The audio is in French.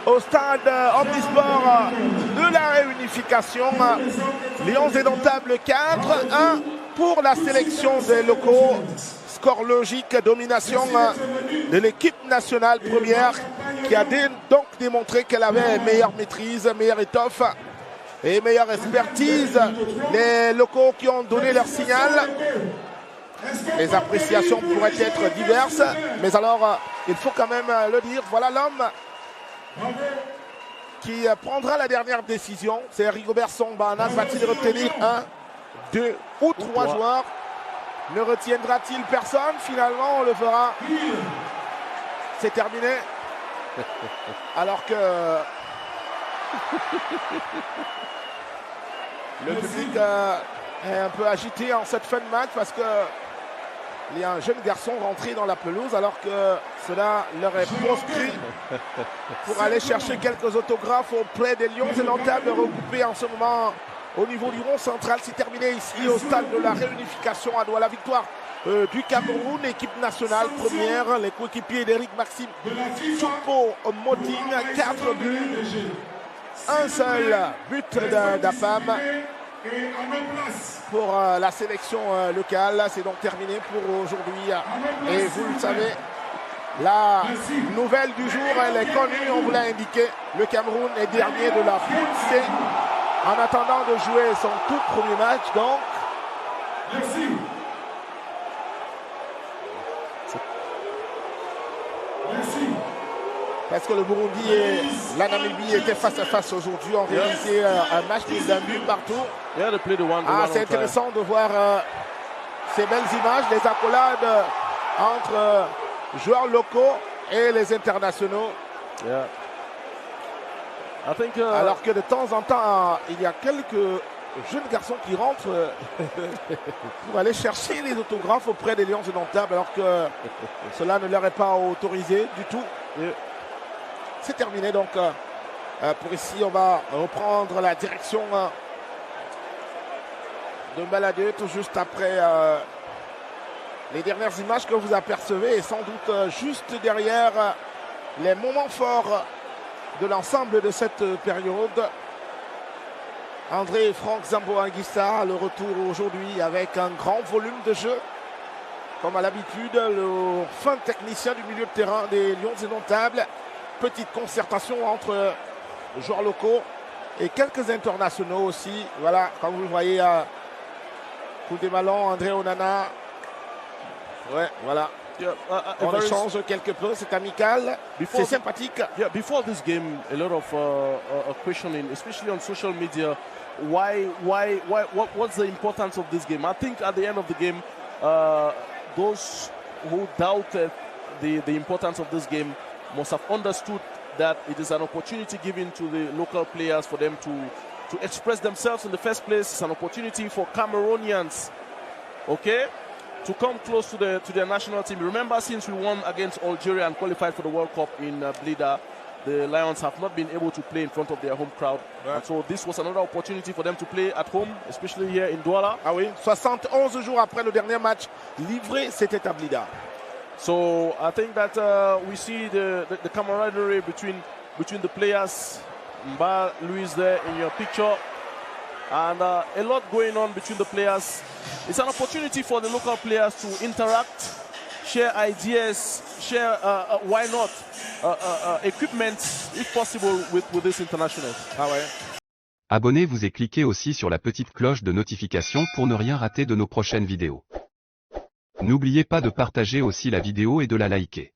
au stade Omnisport de la réunification. Lions indomptables 4-1 pour la sélection des locaux. Score logique, domination de l'équipe nationale première qui a donc démontré qu'elle avait meilleure maîtrise, meilleure étoffe et meilleure expertise. Les locaux qui ont donné leur signal. Les appréciations pourraient être diverses, mais alors il faut quand même le dire. Voilà l'homme qui prendra la dernière décision. C'est Rigobert Song-Banak. Va-t-il retenir 1, 2 ou 3 joueurs? Ne retiendra-t-il personne? Finalement, on le fera. C'est terminé. Alors que le public est un peu agité en cette fin de match parce que il y a un jeune garçon rentré dans la pelouse alors que cela leur est proscrit pour aller chercher quelques autographes auprès des Lions indomptables regroupés en ce moment au niveau du rond central. C'est terminé ici au stade de la réunification à Douala. La victoire du Cameroun, équipe nationale première, les coéquipiers d'Éric Maxime Choupo-Moting, 4 buts, un seul but d'Apam. Pour la sélection locale. C'est donc terminé pour aujourd'hui. Et vous le savez, la nouvelle du jour, elle est connue, on vous l'a indiqué. Le Cameroun est dernier de la poule C en attendant de jouer son tout premier match. Donc, merci. Parce que le Burundi et la Namibie étaient face à face aujourd'hui. On réalisé un match d'un but partout. C'est intéressant de voir ces belles images, les accolades entre joueurs locaux et les internationaux. Alors que de temps en temps, il y a quelques jeunes garçons qui rentrent pour aller chercher les autographes auprès des Lions indomptables, alors que cela ne leur est pas autorisé du tout. C'est terminé donc pour ici. On va reprendre la direction de Baladé tout juste après les dernières images que vous apercevez et sans doute juste derrière les moments forts de l'ensemble de cette période. André Franck Zambo-Anguissa, le retour aujourd'hui avec un grand volume de jeu. Comme à l'habitude, le fin technicien du milieu de terrain des Lions indomptables. Petite concertation entre joueurs locaux et quelques internationaux aussi. Voilà, comme vous le voyez, coup des ballons, André Onana. Ouais, voilà. On échange quelque peu, c'est amical, c'est sympathique. Yeah, before this game, a lot of questioning, especially on social media. What's the importance of this game? I think at the end of the game, those who doubted the importance of this game must have understood that it is an opportunity given to the local players for them to express themselves in the first place. It's an opportunity for Cameroonians, okay, to come close to their national team. Remember, since we won against Algeria and qualified for the World Cup in Blida, the Lions have not been able to play in front of their home crowd. Ouais. And so this was another opportunity for them to play at home, especially here in Douala. Ah oui, 71 jours après le dernier match livré, c'était à Blida. So I think that we see the camaraderie between the players. Mba Luis there in your picture, and a lot going on between the players. It's an opportunity for the local players to interact, share ideas, share why not equipment if possible with this international. Ah ouais. Abonnez-vous et cliquez aussi sur la petite cloche de notification pour ne rien rater de nos prochaines vidéos. N'oubliez pas de partager aussi la vidéo et de la liker.